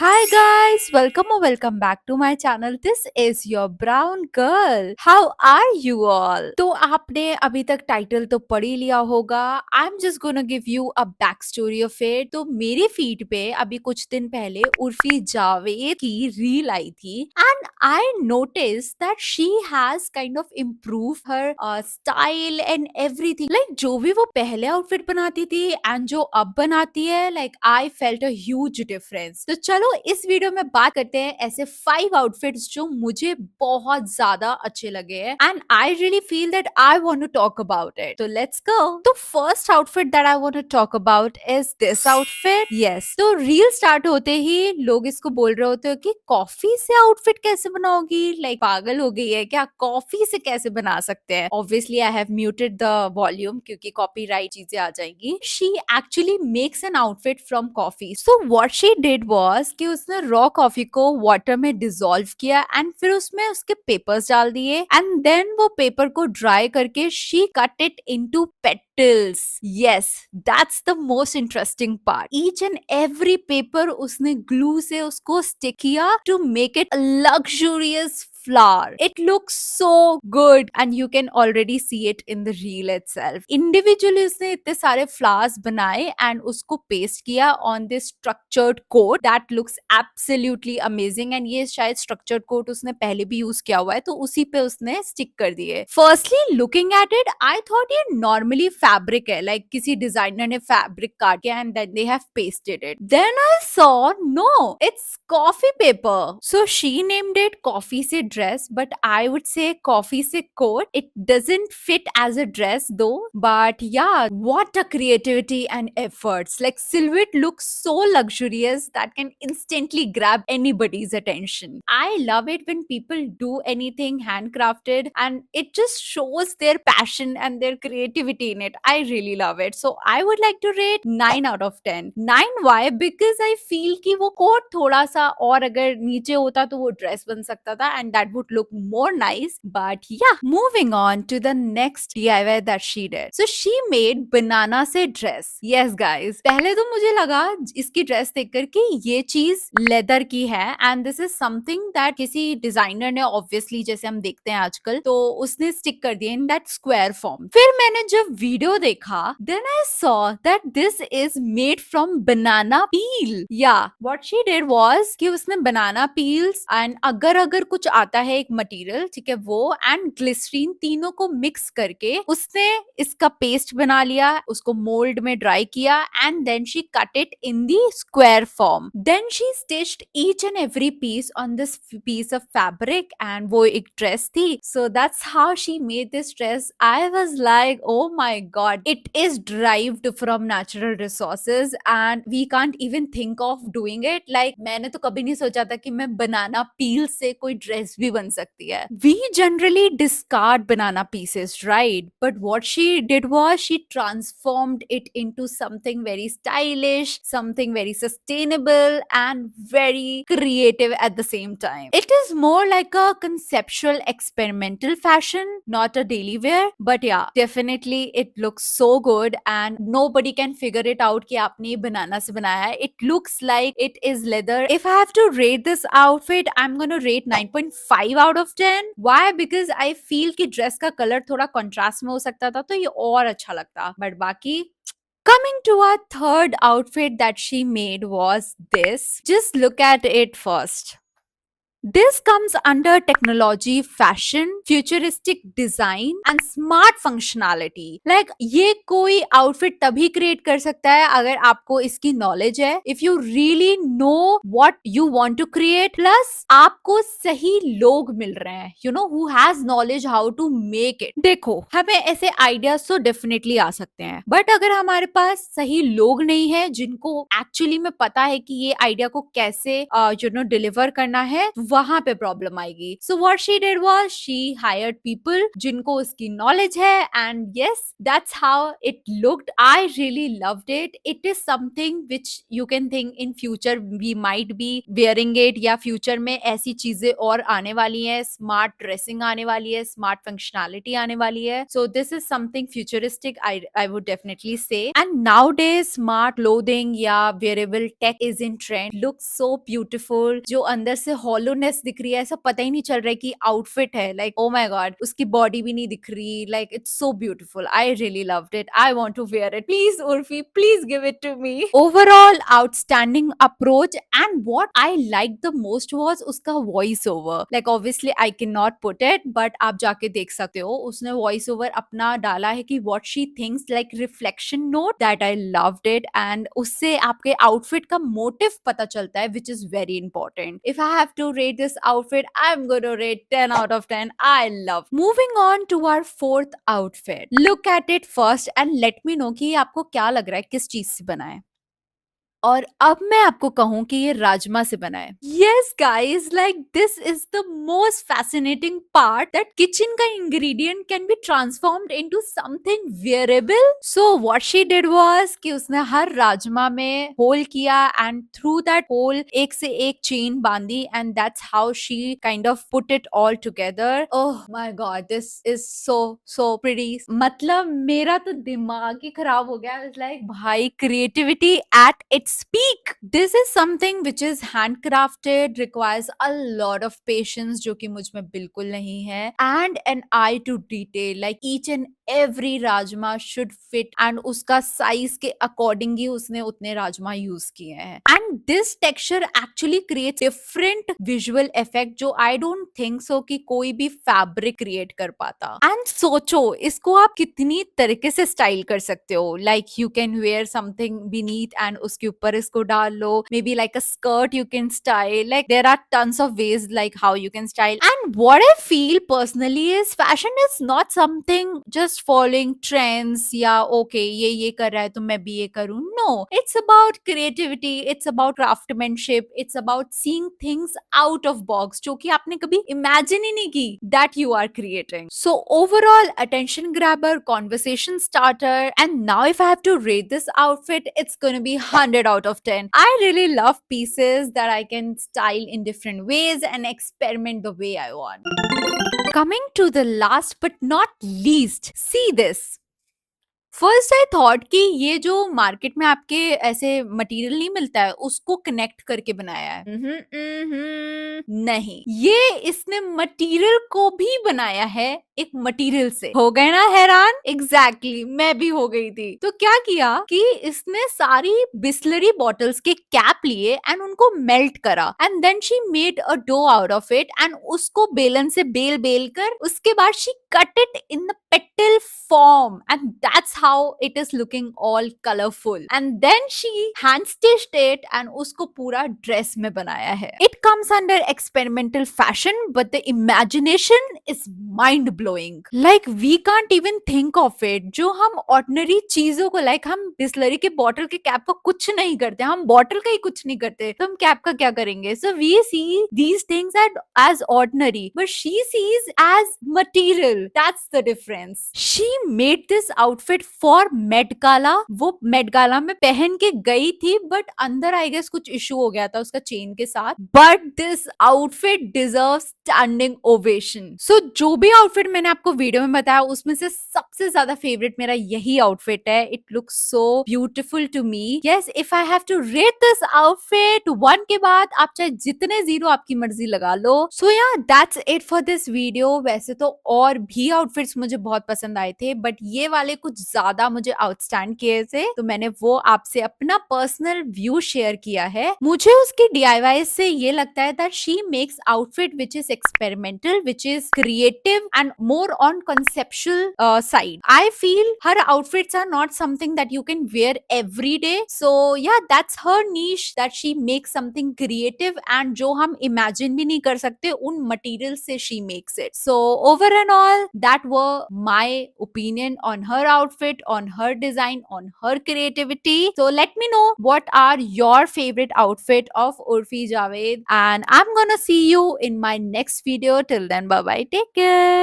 Hi guys, welcome or welcome back to my channel. This is your brown girl. How are you all? तो आपने अभी तक title तो पढ़ ही लिया होगा. I'm just gonna give you a back story of it. तो मेरे फीड पे अभी कुछ दिन पहले उर्फी जावेद की रील आई थी and I noticed that she has kind of improved her style and everything. Like जो भी वो पहले आउटफिट बनाती थी and जो अब बनाती है, like I felt a huge difference. तो चलो इस वीडियो में बात करते हैं ऐसे 5 आउटफिट्स जो मुझे बहुत ज्यादा अच्छे लगे हैं and I really feel that I want to talk about it. So let's go. तो first outfit that I want to talk about is this outfit. Yes. तो रील स्टार्ट होते ही लोग इसको बोल रहे होते हो कि कॉफी से आउटफिट कैसे बनाओगी, लाइक पागल हो गई है क्या, कॉफी से कैसे बना सकते हैं. Obviously I have muted the volume क्योंकि कॉपीराइट चीजें आ जाएंगी. She actually makes an outfit from coffee. So what she did was कि उसने रॉ कॉफी को वाटर में डिसॉल्व किया एंड फिर उसमें उसके पेपर्स डाल दिए एंड देन वो पेपर को ड्राई करके she cut it into petals. Yes, that's the most interesting part. Each and every paper उसने glue से उसको stick किया to make it a luxurious flower. It looks so good and you can already see it in the reel itself. Individually उसने इतने सारे flowers बनाए and उसको paste किया on this structured coat that looks absolutely amazing. And ये शायद structured coat उसने पहले भी use किया हुआ है तो उसी पे उसने stick कर दिए. Firstly, looking at it, I thought ये normally fabric है, like किसी designer ने fabric काट के and then they have pasted it. Then I saw no, it's coffee paper. So she named it coffee se dress, but I would say coffee se coat. It doesn't fit as a dress though, but yeah, what a creativity and efforts. Like silhouette looks so luxurious that can instantly grab anybody's attention. I love it when people do anything handcrafted and it just shows their passion and their creativity in it. I really love it. So I would like to rate 9 out of 10. 9 why? Because I feel कि वो coat थोड़ा सा और अगर नीचे होता तो वो ड्रेस बन सकता था and that would look more nice. But yeah, moving on to the next DIY that she did. So she made banana से dress. Yes guys, पहले तो मुझे लगा इसकी ड्रेस देखकर कि ये चीज लेदर की है and this is something that किसी डिजाइनर ने obviously जैसे हम देखते हैं आजकल तो उसने स्टिक कर दिया in that square form. फिर मैंने जब वीडियो देखा then I saw that this is made from banana peel. Yeah, what she did was कि उसने banana peels and अगर कुछ आता है एक मटेरियल, ठीक है, वो एंड ग्लिसरीन तीनों को मिक्स करके उसने इसका पेस्ट बना लिया, उसको मोल्ड में ड्राई किया and then she cut it in the square form. Then she stitched each and every piece on this piece of fabric and वो एक ड्रेस थी. So that's how she made this dress. I was like oh my god, it is derived from natural resources and we can't even think of doing it. Like मैंने तो कभी नहीं सोचा था कि मैं बनाना पील से कोई ड्रेस भी बन सकती है. We generally discard banana pieces, right? But what she did was she transformed it into something very stylish, something very sustainable and very creative at the same time. It is more like a conceptual experimental fashion, not a daily wear, but yeah, definitely it looks so good and nobody can figure it out कि आपने banana से बनाया है. It looks like it is leather. If I have to rate this outfit, I'm gonna rate 9.5 out of 10. Why? Because I feel कि dress का color थोड़ा contrast में हो सकता था तो ये और अच्छा लगता. But बाकी coming to our third outfit that she made was this. Just look at it first. This comes under technology, fashion, futuristic design and smart functionality. Like ये कोई outfit तभी create कर सकता है अगर आपको इसकी knowledge है. If you really know what you want to create, plus आपको सही लोग मिल रहे हैं, you know, who has knowledge how to make it. देखो, हमें ऐसे ideas तो definitely आ सकते हैं, but अगर हमारे पास सही लोग नहीं है जिनको actually में पता है कि ये idea को कैसे you know deliver करना है, वहां पे प्रॉब्लम आएगी. So what she did was she hired people जिनको उसकी knowledge है, and yes, that's how it looked. I really loved it. It is something which you can think in future we might be wearing it, या future में ऐसी चीजें और आने वाली हैं, smart dressing आने वाली है, smart functionality आने वाली है. So this is something futuristic, I would definitely say. And nowadays smart clothing या wearable tech is in trend. Looks so beautiful. जो अंदर से hollowness दिख रही है, ऐसा पता ही नहीं चल रहा है कि outfit है. Like oh my god, उसकी body भी नहीं दिख रही. Like it's so beautiful. I really loved it. I want to wear it. Please Urfi, please give it to me. Overall outstanding approach, and what I liked the most was उसका voice over. Like obviously I cannot put it, but आप जाके देख सकते हो. उसने voice over अपना डाला है कि what she thinks, like reflection note, that I loved it. And उससे आपके outfit का motive पता चलता है, which is very important. If I have to rate this outfit, I'm gonna rate 10 out of 10. I love. Moving on to our fourth outfit. Look at it first and let me know कि ये आपको क्या लग रहा है, किस चीज से बना है. और अब मैं आपको कहूं कि ये राजमा से बना है. Yes guys, like this is the most fascinating part, that kitchen का ingredient can be transformed into something wearable. So what she did was कि उसने हर राजमा में होल किया, and through that hole एक से एक चेन बांधी, and that's how she kind of put it all together. Oh my god, this is so pretty. मतलब मेरा तो दिमाग ही खराब हो गया. It's like भाई, creativity at its speak. This is something which is handcrafted, requires a lot of patience, जो कि मुझ में बिल्कुल नहीं है, and an eye to detail. Like each and every rajma should fit, and उसका size के according ही उसने उतने राजमा use किए हैं. And this texture actually creates different visual effect, जो I don't think so कि कोई भी fabric create कर पाता. And सोचो इसको आप कितनी तरीके से स्टाइल कर सकते हो. Like you can wear something beneath and उसके ऊपर इसको डाल लो. Maybe like a skirt you can style. Like there are tons of ways like how you can style. And what I feel personally is fashion is not something just following trends या okay ये कर रहा है तो मैं भी ये करूँ. No, it's about creativity. It's about craftsmanship. It's about seeing things out of box जो कि आपने कभी imagine ही नहीं की that you are creating. So overall attention grabber, conversation starter, and now if I have to rate this outfit, it's gonna be 100 out of 10. I really love pieces that I can style in different ways and experiment the way I want. Coming to the last but not least, see this. First I thought कि ये जो market में आपके ऐसे material नहीं मिलता है उसको कनेक्ट करके बनाया है. नहीं, ये इसने मटेरियल को भी बनाया है एक मटेरियल से. हो गए ना हैरान? एग्जैक्टली, मैं भी हो गई थी. तो क्या किया कि इसने सारी बिस्लरी बॉटल्स के कैप लिए एंड उनको मेल्ट करा, and then she made a dough out of it, and उसको बेलन से बेल कर उसके बाद she cut it in the petal form, and that's how it is looking all colorful. And then she hand stitched it and उसको पूरा dress में बनाया है. It comes under experimental fashion, but the imagination is mind blowing. Like we can't even think of it. जो हम ordinary चीजों को, like हम बिस्लरी के बॉटल के कैप को कुछ नहीं करते, हम बॉटल का ही कुछ नहीं करते, तो हम कैप का क्या करेंगे? So we see these things as ordinary, but she sees as material. That's the difference. She made this outfit for Met Gala. वो Met Gala में पहन के गई थी, बट अंदर आई गेस कुछ इशू हो गया था उसका चेन के साथ. But this outfit deserve standing ovation. So जो भी आउटफिट मैंने आपको वीडियो में बताया उसमें से सबसे ज्यादा फेवरेट मेरा यही आउटफिट है. It looks so beautiful to me. Yes, if I have to rate this outfit 1 के बाद आप चाहे जितने 0 आपकी मर्जी लगा लो. सो yeah that's it for this video. वैसे तो और भी आउटफिट्स मुझे बहुत पसंद आए थे, बट ये वाले कुछ ज्यादा मुझे आउटस्टैंड किए थे, तो मैंने वो आपसे अपना पर्सनल व्यू शेयर किया है. मुझे उसकी DIY से ये लगता है that she makes outfit which is experimental, which is creative and more on conceptual side. I feel her outfits are not something that you can wear every day. So yeah that's her niche, that she makes something creative and जो हम imagine भी नहीं कर सकते उन material से she makes it. So over and all that were my my opinion on her outfit, on her design, on her creativity. So let me know what are your favorite outfit of Urfi Javed, and I'm gonna see you in my next video. Till then, bye bye, take care.